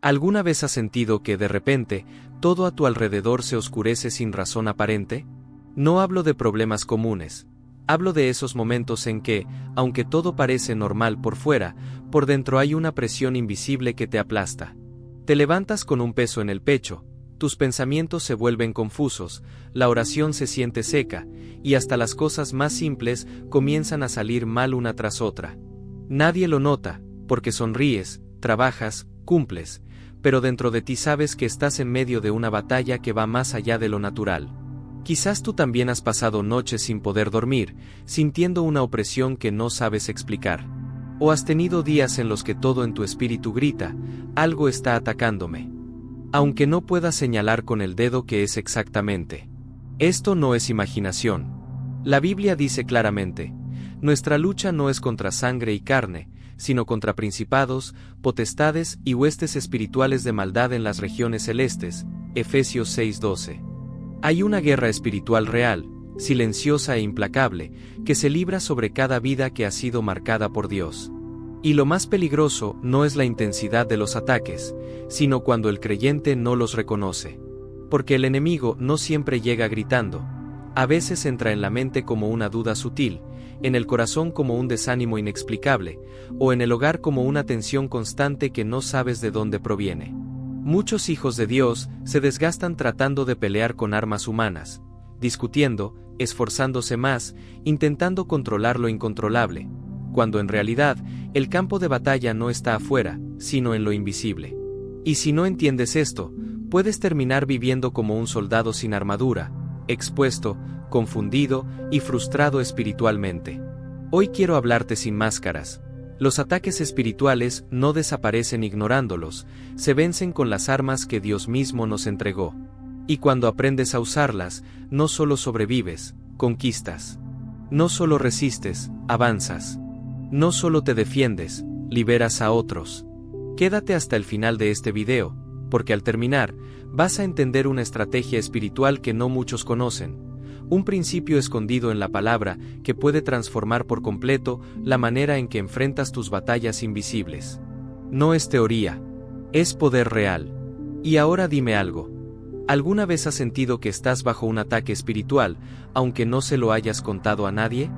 ¿Alguna vez has sentido que de repente todo a tu alrededor se oscurece sin razón aparente? No hablo de problemas comunes. Hablo de esos momentos en que, aunque todo parece normal por fuera, por dentro hay una presión invisible que te aplasta. Te levantas con un peso en el pecho, tus pensamientos se vuelven confusos, la oración se siente seca, y hasta las cosas más simples comienzan a salir mal una tras otra. Nadie lo nota, porque sonríes, trabajas, cumples, pero dentro de ti sabes que estás en medio de una batalla que va más allá de lo natural. Quizás tú también has pasado noches sin poder dormir, sintiendo una opresión que no sabes explicar. O has tenido días en los que todo en tu espíritu grita, algo está atacándome. Aunque no puedas señalar con el dedo qué es exactamente. Esto no es imaginación. La Biblia dice claramente, nuestra lucha no es contra sangre y carne, sino contra principados, potestades y huestes espirituales de maldad en las regiones celestes, Efesios 6:12. Hay una guerra espiritual real, silenciosa e implacable, que se libra sobre cada vida que ha sido marcada por Dios. Y lo más peligroso no es la intensidad de los ataques, sino cuando el creyente no los reconoce. Porque el enemigo no siempre llega gritando. A veces entra en la mente como una duda sutil, en el corazón como un desánimo inexplicable, o en el hogar como una tensión constante que no sabes de dónde proviene. Muchos hijos de Dios se desgastan tratando de pelear con armas humanas, discutiendo, esforzándose más, intentando controlar lo incontrolable, cuando en realidad el campo de batalla no está afuera, sino en lo invisible. Y si no entiendes esto, puedes terminar viviendo como un soldado sin armadura, expuesto, confundido y frustrado espiritualmente. Hoy quiero hablarte sin máscaras. Los ataques espirituales no desaparecen ignorándolos, se vencen con las armas que Dios mismo nos entregó. Y cuando aprendes a usarlas, no solo sobrevives, conquistas. No solo resistes, avanzas. No solo te defiendes, liberas a otros. Quédate hasta el final de este video, porque al terminar, vas a entender una estrategia espiritual que no muchos conocen. Un principio escondido en la palabra que puede transformar por completo la manera en que enfrentas tus batallas invisibles. No es teoría, es poder real. Y ahora dime algo. ¿Alguna vez has sentido que estás bajo un ataque espiritual, aunque no se lo hayas contado a nadie?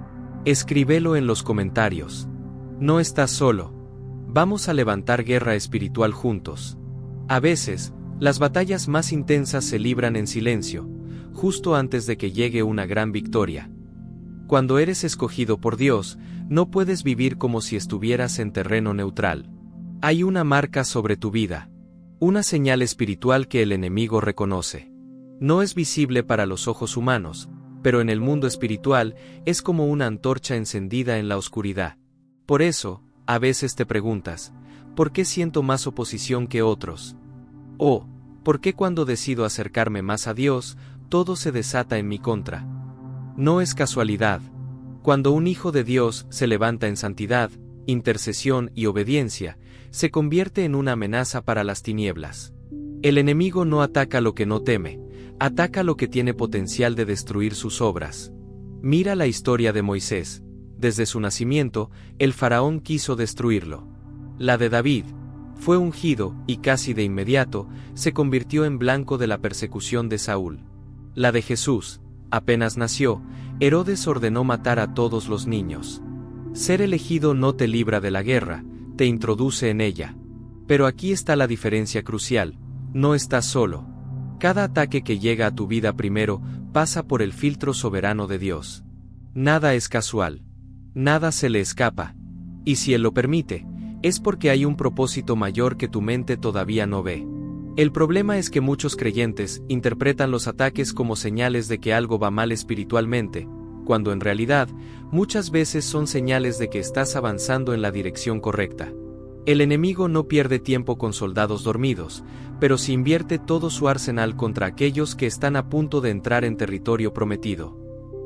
Escríbelo en los comentarios. No estás solo. Vamos a levantar guerra espiritual juntos. A veces, las batallas más intensas se libran en silencio, justo antes de que llegue una gran victoria. Cuando eres escogido por Dios, no puedes vivir como si estuvieras en terreno neutral. Hay una marca sobre tu vida. Una señal espiritual que el enemigo reconoce. No es visible para los ojos humanos, pero en el mundo espiritual es como una antorcha encendida en la oscuridad. Por eso, a veces te preguntas, ¿por qué siento más oposición que otros? O, ¿por qué cuando decido acercarme más a Dios, todo se desata en mi contra? No es casualidad. Cuando un hijo de Dios se levanta en santidad, intercesión y obediencia, se convierte en una amenaza para las tinieblas. El enemigo no ataca lo que no teme, ataca lo que tiene potencial de destruir sus obras. Mira la historia de Moisés. Desde su nacimiento, el faraón quiso destruirlo. La de David, fue ungido y casi de inmediato, se convirtió en blanco de la persecución de Saúl. La de Jesús, apenas nació, Herodes ordenó matar a todos los niños. Ser elegido no te libra de la guerra, te introduce en ella. Pero aquí está la diferencia crucial, no estás solo. Cada ataque que llega a tu vida primero, pasa por el filtro soberano de Dios. Nada es casual. Nada se le escapa. Y si Él lo permite, es porque hay un propósito mayor que tu mente todavía no ve. El problema es que muchos creyentes interpretan los ataques como señales de que algo va mal espiritualmente, cuando en realidad, muchas veces son señales de que estás avanzando en la dirección correcta. El enemigo no pierde tiempo con soldados dormidos, pero sí invierte todo su arsenal contra aquellos que están a punto de entrar en territorio prometido.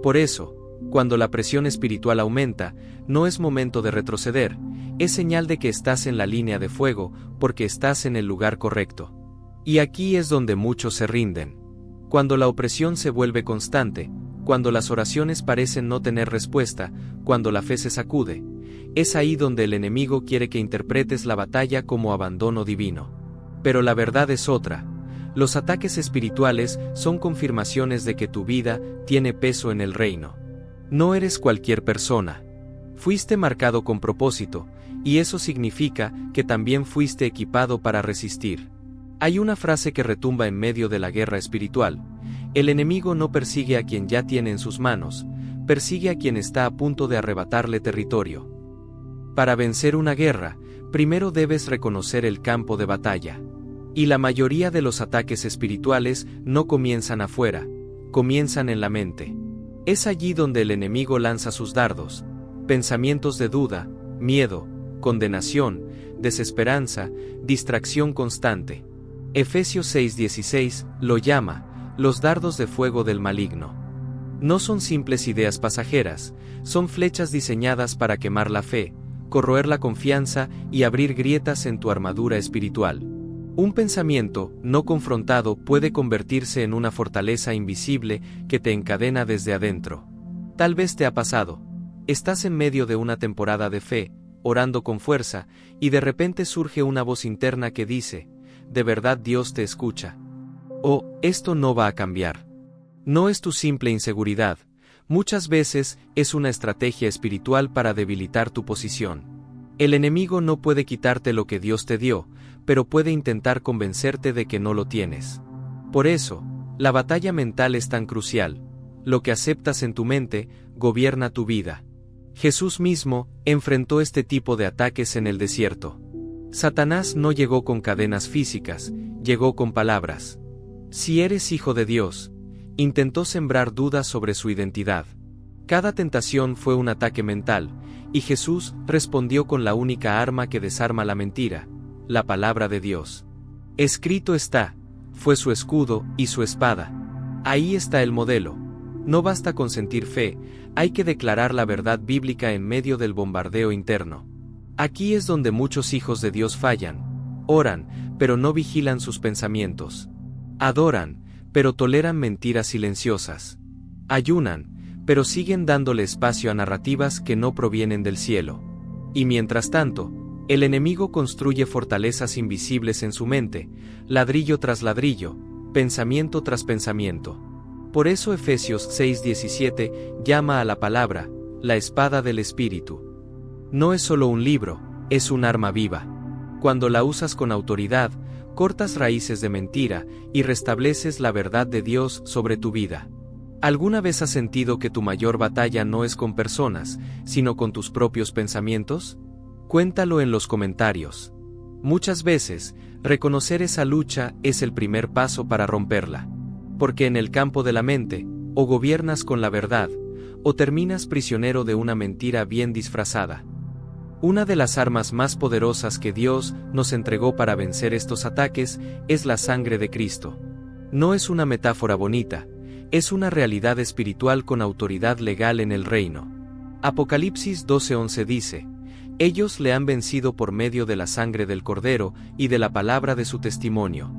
Por eso, cuando la presión espiritual aumenta, no es momento de retroceder, es señal de que estás en la línea de fuego, porque estás en el lugar correcto. Y aquí es donde muchos se rinden. Cuando la opresión se vuelve constante, cuando las oraciones parecen no tener respuesta, cuando la fe se sacude, es ahí donde el enemigo quiere que interpretes la batalla como abandono divino. Pero la verdad es otra. Los ataques espirituales son confirmaciones de que tu vida tiene peso en el reino. No eres cualquier persona. Fuiste marcado con propósito, y eso significa que también fuiste equipado para resistir. Hay una frase que retumba en medio de la guerra espiritual: el enemigo no persigue a quien ya tiene en sus manos, persigue a quien está a punto de arrebatarle territorio. Para vencer una guerra, primero debes reconocer el campo de batalla. Y la mayoría de los ataques espirituales no comienzan afuera, comienzan en la mente. Es allí donde el enemigo lanza sus dardos: pensamientos de duda, miedo, condenación, desesperanza, distracción constante. Efesios 6:16 lo llama los dardos de fuego del maligno. No son simples ideas pasajeras, son flechas diseñadas para quemar la fe, corroer la confianza y abrir grietas en tu armadura espiritual. Un pensamiento no confrontado puede convertirse en una fortaleza invisible que te encadena desde adentro. Tal vez te ha pasado. Estás en medio de una temporada de fe, orando con fuerza, y de repente surge una voz interna que dice: ¿de verdad Dios te escucha? O, esto no va a cambiar. No es tu simple inseguridad, muchas veces es una estrategia espiritual para debilitar tu posición. El enemigo no puede quitarte lo que Dios te dio, pero puede intentar convencerte de que no lo tienes. Por eso, la batalla mental es tan crucial. Lo que aceptas en tu mente gobierna tu vida. Jesús mismo enfrentó este tipo de ataques en el desierto. Satanás no llegó con cadenas físicas, llegó con palabras. Si eres hijo de Dios, intentó sembrar dudas sobre su identidad. Cada tentación fue un ataque mental, y Jesús respondió con la única arma que desarma la mentira: la palabra de Dios. Escrito está, fue su escudo y su espada. Ahí está el modelo. No basta con sentir fe, hay que declarar la verdad bíblica en medio del bombardeo interno. Aquí es donde muchos hijos de Dios fallan. Oran, pero no vigilan sus pensamientos. Adoran, pero toleran mentiras silenciosas. Ayunan, pero siguen dándole espacio a narrativas que no provienen del cielo. Y mientras tanto, el enemigo construye fortalezas invisibles en su mente, ladrillo tras ladrillo, pensamiento tras pensamiento. Por eso Efesios 6:17 llama a la palabra la espada del Espíritu. No es solo un libro, es un arma viva. Cuando la usas con autoridad, cortas raíces de mentira y restableces la verdad de Dios sobre tu vida. ¿Alguna vez has sentido que tu mayor batalla no es con personas, sino con tus propios pensamientos? Cuéntalo en los comentarios. Muchas veces, reconocer esa lucha es el primer paso para romperla. Porque en el campo de la mente, o gobiernas con la verdad, o terminas prisionero de una mentira bien disfrazada. Una de las armas más poderosas que Dios nos entregó para vencer estos ataques es la sangre de Cristo. No es una metáfora bonita, es una realidad espiritual con autoridad legal en el reino. Apocalipsis 12:11 dice: ellos le han vencido por medio de la sangre del Cordero y de la palabra de su testimonio.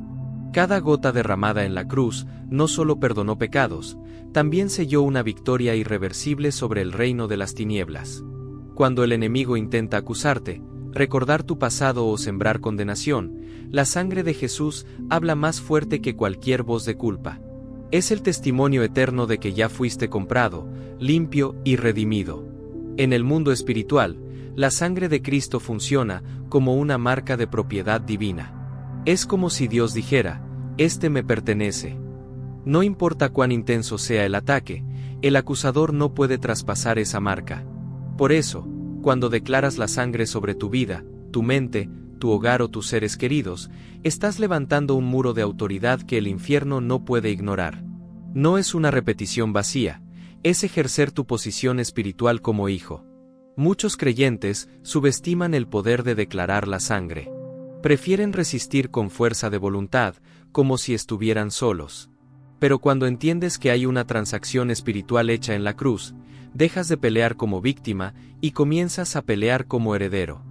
Cada gota derramada en la cruz no solo perdonó pecados, también selló una victoria irreversible sobre el reino de las tinieblas. Cuando el enemigo intenta acusarte, recordar tu pasado o sembrar condenación, la sangre de Jesús habla más fuerte que cualquier voz de culpa. Es el testimonio eterno de que ya fuiste comprado, limpio y redimido. En el mundo espiritual, la sangre de Cristo funciona como una marca de propiedad divina. Es como si Dios dijera: este me pertenece. No importa cuán intenso sea el ataque, el acusador no puede traspasar esa marca. Por eso, cuando declaras la sangre sobre tu vida, tu mente, tu hogar o tus seres queridos, estás levantando un muro de autoridad que el infierno no puede ignorar. No es una repetición vacía, es ejercer tu posición espiritual como hijo. Muchos creyentes subestiman el poder de declarar la sangre. Prefieren resistir con fuerza de voluntad, como si estuvieran solos. Pero cuando entiendes que hay una transacción espiritual hecha en la cruz, dejas de pelear como víctima y comienzas a pelear como heredero.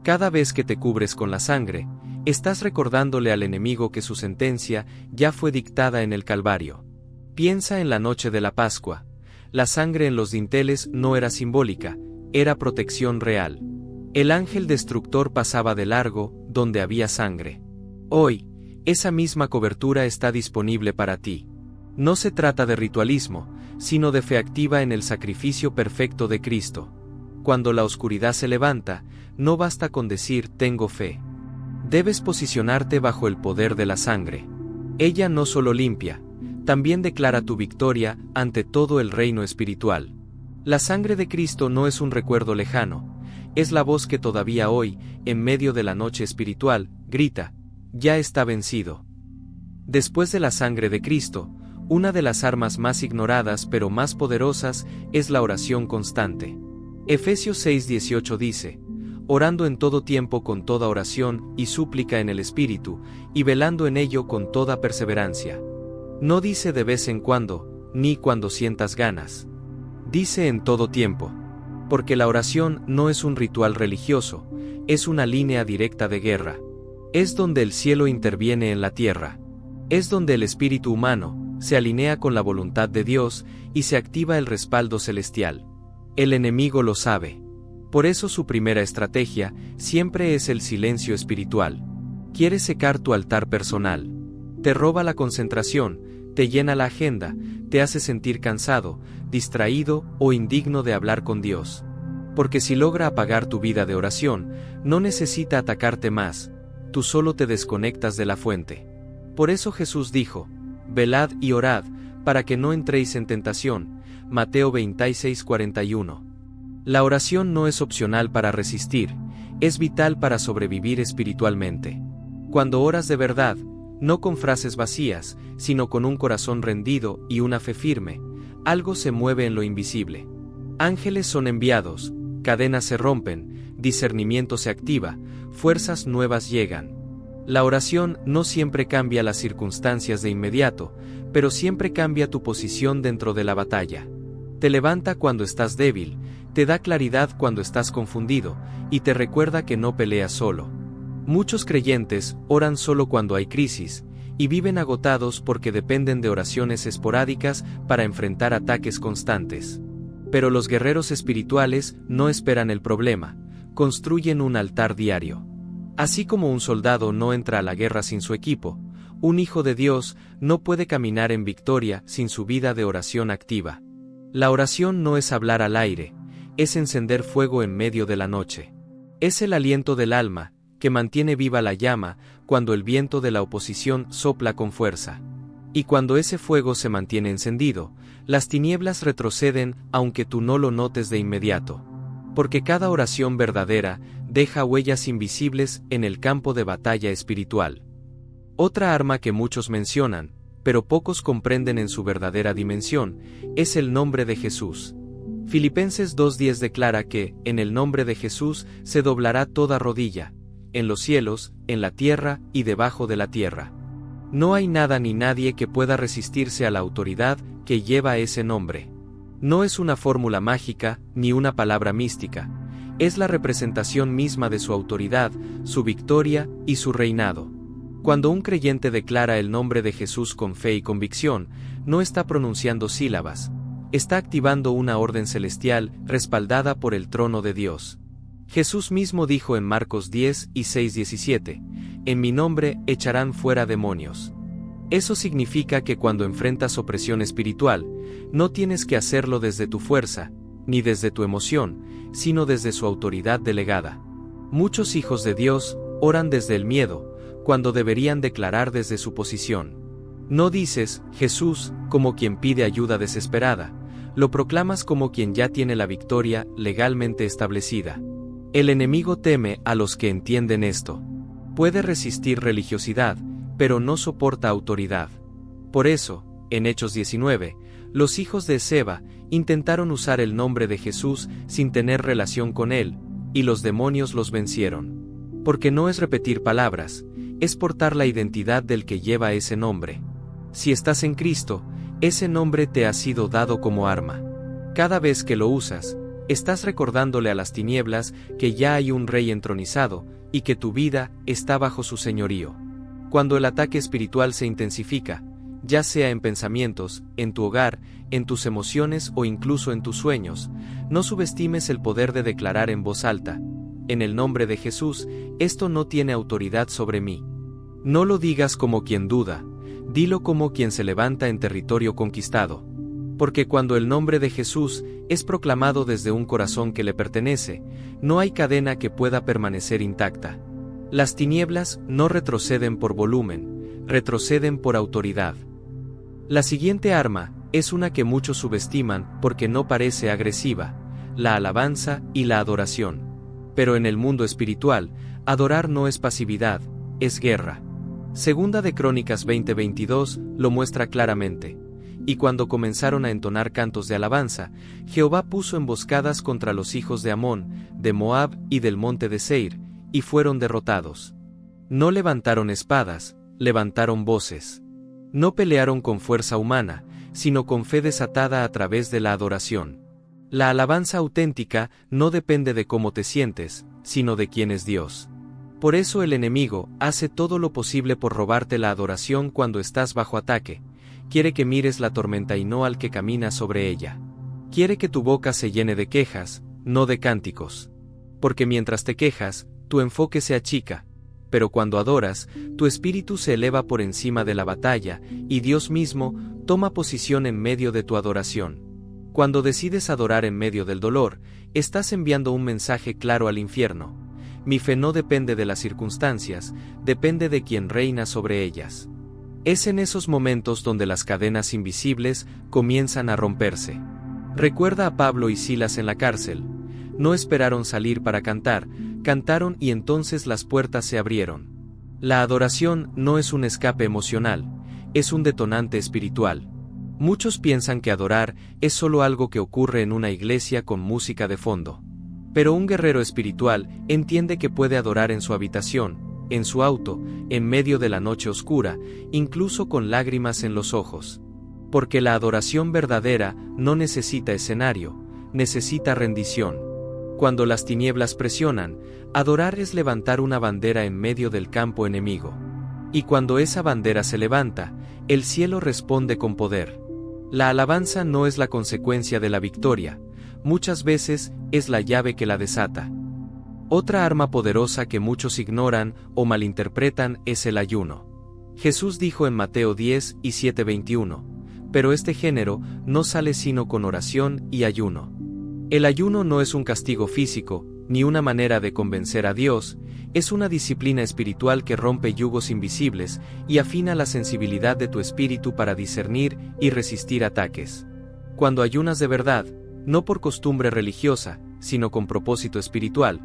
Cada vez que te cubres con la sangre, estás recordándole al enemigo que su sentencia ya fue dictada en el Calvario. Piensa en la noche de la Pascua. La sangre en los dinteles no era simbólica, era protección real. El ángel destructor pasaba de largo donde había sangre. Hoy, esa misma cobertura está disponible para ti. No se trata de ritualismo, sino de fe activa en el sacrificio perfecto de Cristo. Cuando la oscuridad se levanta, no basta con decir tengo fe. Debes posicionarte bajo el poder de la sangre. Ella no solo limpia, también declara tu victoria ante todo el reino espiritual. La sangre de Cristo no es un recuerdo lejano, es la voz que todavía hoy, en medio de la noche espiritual, grita, ya está vencido. Después de la sangre de Cristo, una de las armas más ignoradas pero más poderosas es la oración constante. Efesios 6:18 dice, orando en todo tiempo con toda oración y súplica en el Espíritu, y velando en ello con toda perseverancia. No dice de vez en cuando, ni cuando sientas ganas. Dice en todo tiempo. Porque la oración no es un ritual religioso, es una línea directa de guerra. Es donde el cielo interviene en la tierra. Es donde el espíritu humano se alinea con la voluntad de Dios y se activa el respaldo celestial. El enemigo lo sabe. Por eso su primera estrategia siempre es el silencio espiritual. Quiere secar tu altar personal. Te roba la concentración, te llena la agenda, te hace sentir cansado, distraído o indigno de hablar con Dios. Porque si logra apagar tu vida de oración, no necesita atacarte más, tú solo te desconectas de la fuente. Por eso Jesús dijo, velad y orad, para que no entréis en tentación, Mateo 26:41. La oración no es opcional para resistir, es vital para sobrevivir espiritualmente. Cuando oras de verdad, no con frases vacías, sino con un corazón rendido y una fe firme, algo se mueve en lo invisible. Ángeles son enviados, cadenas se rompen, discernimiento se activa, fuerzas nuevas llegan. La oración no siempre cambia las circunstancias de inmediato, pero siempre cambia tu posición dentro de la batalla. Te levanta cuando estás débil, te da claridad cuando estás confundido, y te recuerda que no peleas solo. Muchos creyentes oran solo cuando hay crisis, y viven agotados porque dependen de oraciones esporádicas para enfrentar ataques constantes. Pero los guerreros espirituales no esperan el problema, construyen un altar diario. Así como un soldado no entra a la guerra sin su equipo, un hijo de Dios no puede caminar en victoria sin su vida de oración activa. La oración no es hablar al aire, es encender fuego en medio de la noche. Es el aliento del alma, que mantiene viva la llama cuando el viento de la oposición sopla con fuerza. Y cuando ese fuego se mantiene encendido, las tinieblas retroceden aunque tú no lo notes de inmediato. Porque cada oración verdadera deja huellas invisibles en el campo de batalla espiritual. Otra arma que muchos mencionan, pero pocos comprenden en su verdadera dimensión, es el nombre de Jesús. Filipenses 2:10 declara que, en el nombre de Jesús se doblará toda rodilla, en los cielos, en la tierra y debajo de la tierra. No hay nada ni nadie que pueda resistirse a la autoridad que lleva ese nombre. No es una fórmula mágica, ni una palabra mística, es la representación misma de su autoridad, su victoria y su reinado. Cuando un creyente declara el nombre de Jesús con fe y convicción, no está pronunciando sílabas, está activando una orden celestial respaldada por el trono de Dios. Jesús mismo dijo en Marcos 10 y 6:17, en mi nombre echarán fuera demonios. Eso significa que cuando enfrentas opresión espiritual, no tienes que hacerlo desde tu fuerza, ni desde tu emoción, sino desde su autoridad delegada. Muchos hijos de Dios oran desde el miedo, cuando deberían declarar desde su posición. No dices, Jesús, como quien pide ayuda desesperada, lo proclamas como quien ya tiene la victoria legalmente establecida. El enemigo teme a los que entienden esto. Puede resistir religiosidad, pero no soporta autoridad. Por eso, en Hechos 19, los hijos de Seba intentaron usar el nombre de Jesús sin tener relación con él, y los demonios los vencieron. Porque no es repetir palabras, es portar la identidad del que lleva ese nombre. Si estás en Cristo, ese nombre te ha sido dado como arma. Cada vez que lo usas, estás recordándole a las tinieblas que ya hay un rey entronizado, y que tu vida está bajo su señorío. Cuando el ataque espiritual se intensifica, ya sea en pensamientos, en tu hogar, en tus emociones o incluso en tus sueños, no subestimes el poder de declarar en voz alta, en el nombre de Jesús, esto no tiene autoridad sobre mí. No lo digas como quien duda, dilo como quien se levanta en territorio conquistado. Porque cuando el nombre de Jesús es proclamado desde un corazón que le pertenece, no hay cadena que pueda permanecer intacta. Las tinieblas no retroceden por volumen, retroceden por autoridad. La siguiente arma es una que muchos subestiman porque no parece agresiva: la alabanza y la adoración. Pero en el mundo espiritual, adorar no es pasividad, es guerra. Segunda de Crónicas 20:22 lo muestra claramente. Y cuando comenzaron a entonar cantos de alabanza, Jehová puso emboscadas contra los hijos de Amón, de Moab y del monte de Seir, y fueron derrotados. No levantaron espadas, levantaron voces. No pelearon con fuerza humana, sino con fe desatada a través de la adoración. La alabanza auténtica no depende de cómo te sientes, sino de quién es Dios. Por eso el enemigo hace todo lo posible por robarte la adoración cuando estás bajo ataque. Quiere que mires la tormenta y no al que camina sobre ella. Quiere que tu boca se llene de quejas, no de cánticos. Porque mientras te quejas, tu enfoque se achica, pero cuando adoras, tu espíritu se eleva por encima de la batalla, y Dios mismo toma posición en medio de tu adoración. Cuando decides adorar en medio del dolor, estás enviando un mensaje claro al infierno. Mi fe no depende de las circunstancias, depende de quien reina sobre ellas. Es en esos momentos donde las cadenas invisibles comienzan a romperse. Recuerda a Pablo y Silas en la cárcel. No esperaron salir para cantar, cantaron y entonces las puertas se abrieron. La adoración no es un escape emocional, es un detonante espiritual. Muchos piensan que adorar es solo algo que ocurre en una iglesia con música de fondo. Pero un guerrero espiritual entiende que puede adorar en su habitación, en su auto, en medio de la noche oscura, incluso con lágrimas en los ojos. Porque la adoración verdadera no necesita escenario, necesita rendición. Cuando las tinieblas presionan, adorar es levantar una bandera en medio del campo enemigo. Y cuando esa bandera se levanta, el cielo responde con poder. La alabanza no es la consecuencia de la victoria, muchas veces es la llave que la desata. Otra arma poderosa que muchos ignoran o malinterpretan es el ayuno. Jesús dijo en Mateo 10 y 7:21, pero este género no sale sino con oración y ayuno. El ayuno no es un castigo físico, ni una manera de convencer a Dios, es una disciplina espiritual que rompe yugos invisibles y afina la sensibilidad de tu espíritu para discernir y resistir ataques. Cuando ayunas de verdad, no por costumbre religiosa, sino con propósito espiritual,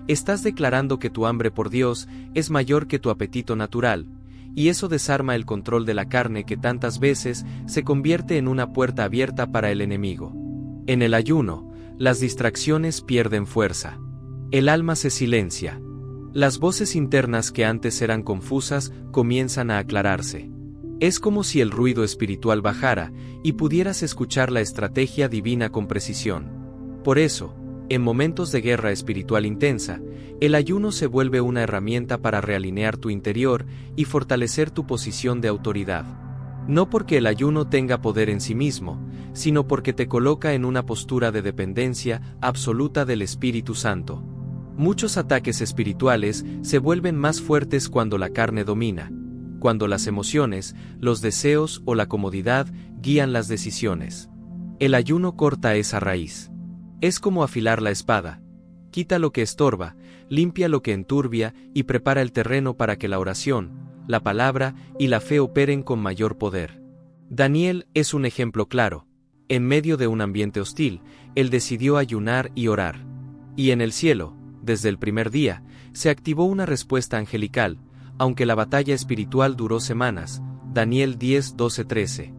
estás declarando que tu hambre por Dios es mayor que tu apetito natural, y eso desarma el control de la carne que tantas veces se convierte en una puerta abierta para el enemigo. En el ayuno, las distracciones pierden fuerza. El alma se silencia. Las voces internas que antes eran confusas comienzan a aclararse. Es como si el ruido espiritual bajara y pudieras escuchar la estrategia divina con precisión. Por eso, en momentos de guerra espiritual intensa, el ayuno se vuelve una herramienta para realinear tu interior y fortalecer tu posición de autoridad. No porque el ayuno tenga poder en sí mismo, sino porque te coloca en una postura de dependencia absoluta del Espíritu Santo. Muchos ataques espirituales se vuelven más fuertes cuando la carne domina, cuando las emociones, los deseos o la comodidad guían las decisiones. El ayuno corta esa raíz. Es como afilar la espada. Quita lo que estorba, limpia lo que enturbia y prepara el terreno para que la oración, la palabra y la fe operen con mayor poder. Daniel es un ejemplo claro. En medio de un ambiente hostil, él decidió ayunar y orar. Y en el cielo, desde el primer día, se activó una respuesta angelical, aunque la batalla espiritual duró semanas. Daniel 10, 12, 13.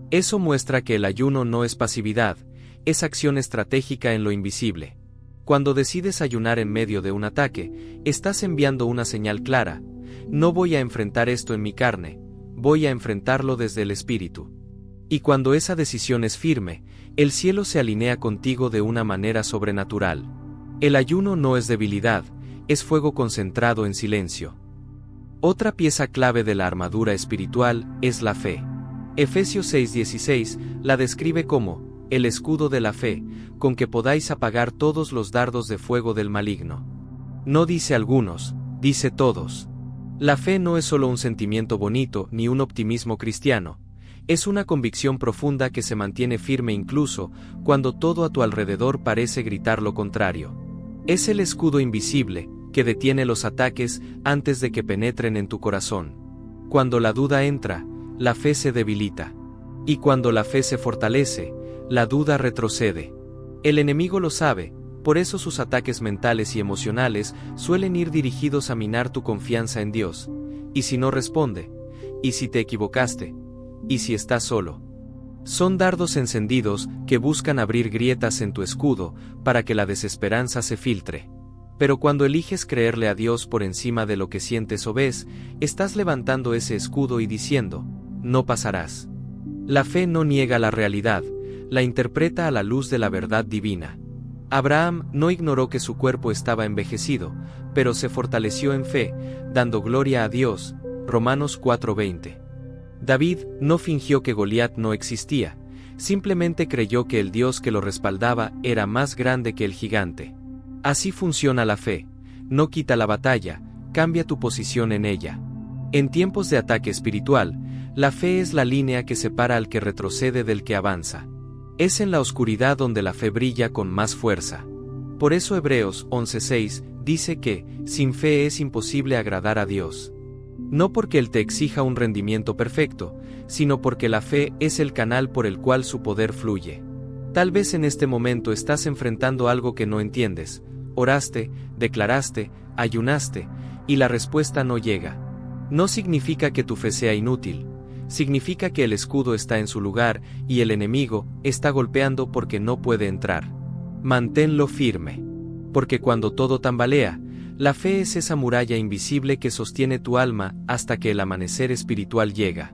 Eso muestra que el ayuno no es pasividad, es acción estratégica en lo invisible. Cuando decides ayunar en medio de un ataque, estás enviando una señal clara: no voy a enfrentar esto en mi carne, voy a enfrentarlo desde el Espíritu. Y cuando esa decisión es firme, el cielo se alinea contigo de una manera sobrenatural. El ayuno no es debilidad, es fuego concentrado en silencio. Otra pieza clave de la armadura espiritual es la fe. Efesios 6:16 la describe como el escudo de la fe, con que podáis apagar todos los dardos de fuego del maligno. No dice algunos, dice todos. La fe no es solo un sentimiento bonito ni un optimismo cristiano, es una convicción profunda que se mantiene firme incluso cuando todo a tu alrededor parece gritar lo contrario. Es el escudo invisible que detiene los ataques antes de que penetren en tu corazón. Cuando la duda entra, la fe se debilita. Y cuando la fe se fortalece, la duda retrocede. El enemigo lo sabe, por eso sus ataques mentales y emocionales suelen ir dirigidos a minar tu confianza en Dios. ¿Y si no responde? ¿Y si te equivocaste? ¿Y si estás solo? Son dardos encendidos que buscan abrir grietas en tu escudo para que la desesperanza se filtre. Pero cuando eliges creerle a Dios por encima de lo que sientes o ves, estás levantando ese escudo y diciendo, no pasarás. La fe no niega la realidad, la interpreta a la luz de la verdad divina. Abraham no ignoró que su cuerpo estaba envejecido, pero se fortaleció en fe, dando gloria a Dios. Romanos 4:20. David no fingió que Goliat no existía, simplemente creyó que el Dios que lo respaldaba era más grande que el gigante. Así funciona la fe, no quita la batalla, cambia tu posición en ella. En tiempos de ataque espiritual, la fe es la línea que separa al que retrocede del que avanza. Es en la oscuridad donde la fe brilla con más fuerza. Por eso Hebreos 11:6 dice que, sin fe es imposible agradar a Dios. No porque Él te exija un rendimiento perfecto, sino porque la fe es el canal por el cual su poder fluye. Tal vez en este momento estás enfrentando algo que no entiendes. Oraste, declaraste, ayunaste, y la respuesta no llega. No significa que tu fe sea inútil. Significa que el escudo está en su lugar y el enemigo está golpeando porque no puede entrar. Manténlo firme. Porque cuando todo tambalea, la fe es esa muralla invisible que sostiene tu alma hasta que el amanecer espiritual llega.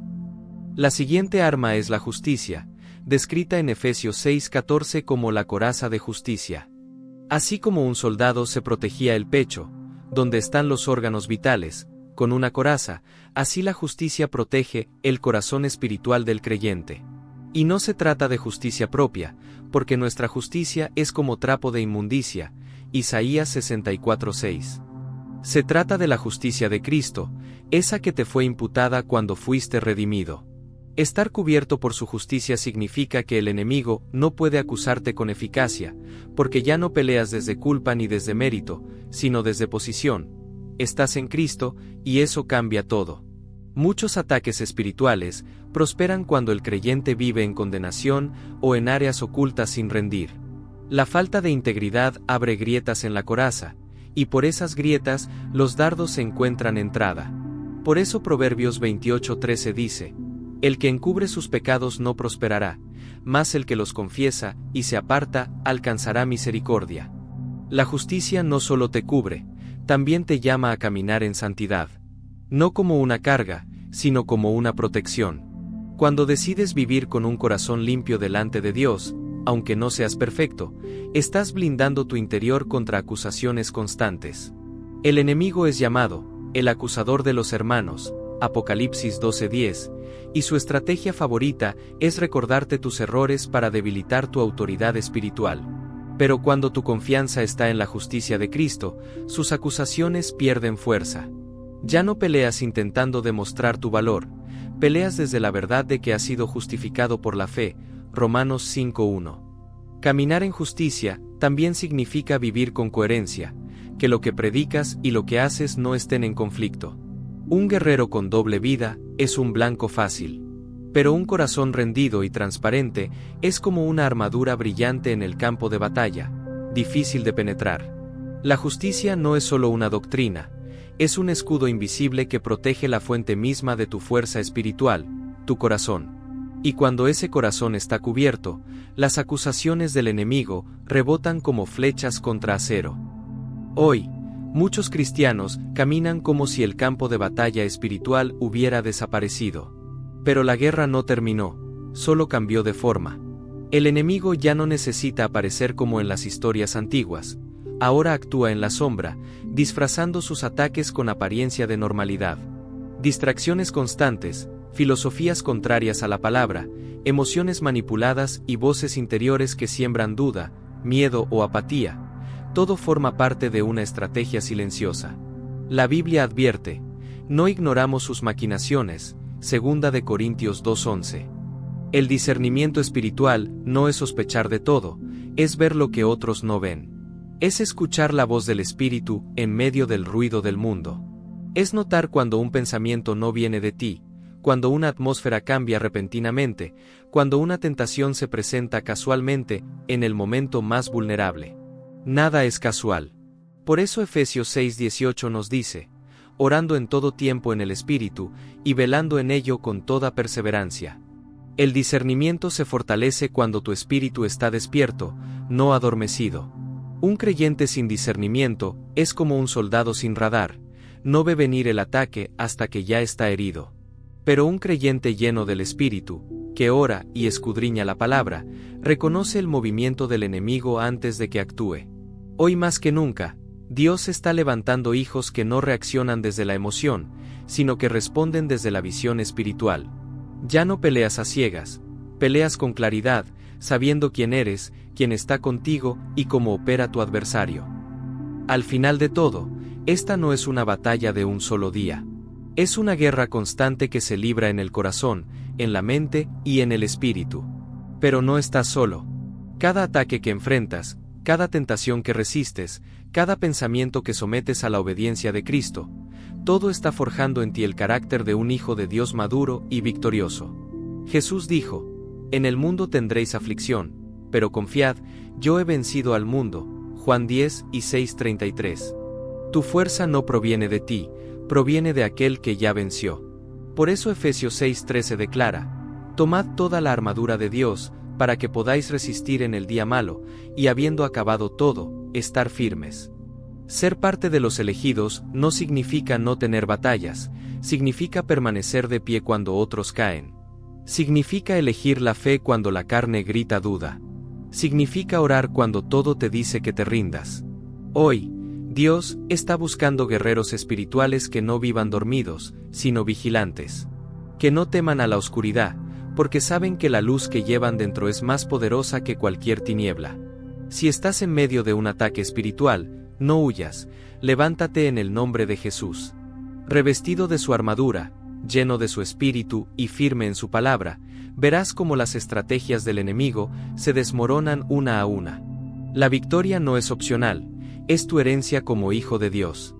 La siguiente arma es la justicia, descrita en Efesios 6:14 como la coraza de justicia. Así como un soldado se protegía el pecho, donde están los órganos vitales, con una coraza, así la justicia protege el corazón espiritual del creyente. Y no se trata de justicia propia, porque nuestra justicia es como trapo de inmundicia, Isaías 64:6. Se trata de la justicia de Cristo, esa que te fue imputada cuando fuiste redimido. Estar cubierto por su justicia significa que el enemigo no puede acusarte con eficacia, porque ya no peleas desde culpa ni desde mérito, sino desde posición. Estás en Cristo, y eso cambia todo. Muchos ataques espirituales prosperan cuando el creyente vive en condenación o en áreas ocultas sin rendir. La falta de integridad abre grietas en la coraza, y por esas grietas los dardos encuentran entrada. Por eso Proverbios 28:13 dice, el que encubre sus pecados no prosperará, mas el que los confiesa y se aparta alcanzará misericordia. La justicia no solo te cubre, también te llama a caminar en santidad. No como una carga, sino como una protección. Cuando decides vivir con un corazón limpio delante de Dios, aunque no seas perfecto, estás blindando tu interior contra acusaciones constantes. El enemigo es llamado, el acusador de los hermanos, Apocalipsis 12:10, y su estrategia favorita es recordarte tus errores para debilitar tu autoridad espiritual. Pero cuando tu confianza está en la justicia de Cristo, sus acusaciones pierden fuerza. Ya no peleas intentando demostrar tu valor, peleas desde la verdad de que has sido justificado por la fe, Romanos 5:1. Caminar en justicia también significa vivir con coherencia, que lo que predicas y lo que haces no estén en conflicto. Un guerrero con doble vida es un blanco fácil. Pero un corazón rendido y transparente es como una armadura brillante en el campo de batalla, difícil de penetrar. La justicia no es solo una doctrina, es un escudo invisible que protege la fuente misma de tu fuerza espiritual, tu corazón. Y cuando ese corazón está cubierto, las acusaciones del enemigo rebotan como flechas contra acero. Hoy, muchos cristianos caminan como si el campo de batalla espiritual hubiera desaparecido. Pero la guerra no terminó, solo cambió de forma. El enemigo ya no necesita aparecer como en las historias antiguas, ahora actúa en la sombra, disfrazando sus ataques con apariencia de normalidad. Distracciones constantes, filosofías contrarias a la palabra, emociones manipuladas y voces interiores que siembran duda, miedo o apatía, todo forma parte de una estrategia silenciosa. La Biblia advierte, no ignoramos sus maquinaciones. 2 Corintios 2:11. El discernimiento espiritual no es sospechar de todo, es ver lo que otros no ven. Es escuchar la voz del Espíritu en medio del ruido del mundo. Es notar cuando un pensamiento no viene de ti, cuando una atmósfera cambia repentinamente, cuando una tentación se presenta casualmente, en el momento más vulnerable. Nada es casual. Por eso Efesios 6:18 nos dice, orando en todo tiempo en el Espíritu, y velando en ello con toda perseverancia. El discernimiento se fortalece cuando tu espíritu está despierto, no adormecido. Un creyente sin discernimiento es como un soldado sin radar, no ve venir el ataque hasta que ya está herido. Pero un creyente lleno del Espíritu, que ora y escudriña la palabra, reconoce el movimiento del enemigo antes de que actúe. Hoy más que nunca, Dios está levantando hijos que no reaccionan desde la emoción, sino que responden desde la visión espiritual. Ya no peleas a ciegas, peleas con claridad, sabiendo quién eres, quién está contigo y cómo opera tu adversario. Al final de todo, esta no es una batalla de un solo día. Es una guerra constante que se libra en el corazón, en la mente y en el espíritu. Pero no estás solo. Cada ataque que enfrentas, cada tentación que resistes, cada pensamiento que sometes a la obediencia de Cristo, todo está forjando en ti el carácter de un hijo de Dios maduro y victorioso. Jesús dijo, en el mundo tendréis aflicción, pero confiad, yo he vencido al mundo. Juan 10:6-33. Tu fuerza no proviene de ti, proviene de aquel que ya venció. Por eso Efesios 6:13 declara, tomad toda la armadura de Dios, para que podáis resistir en el día malo, y habiendo acabado todo, estar firmes. Ser parte de los elegidos no significa no tener batallas, significa permanecer de pie cuando otros caen. Significa elegir la fe cuando la carne grita duda. Significa orar cuando todo te dice que te rindas. Hoy, Dios está buscando guerreros espirituales que no vivan dormidos, sino vigilantes. Que no teman a la oscuridad, porque saben que la luz que llevan dentro es más poderosa que cualquier tiniebla. Si estás en medio de un ataque espiritual, no huyas, levántate en el nombre de Jesús. Revestido de su armadura, lleno de su espíritu y firme en su palabra, verás cómo las estrategias del enemigo se desmoronan una a una. La victoria no es opcional, es tu herencia como hijo de Dios.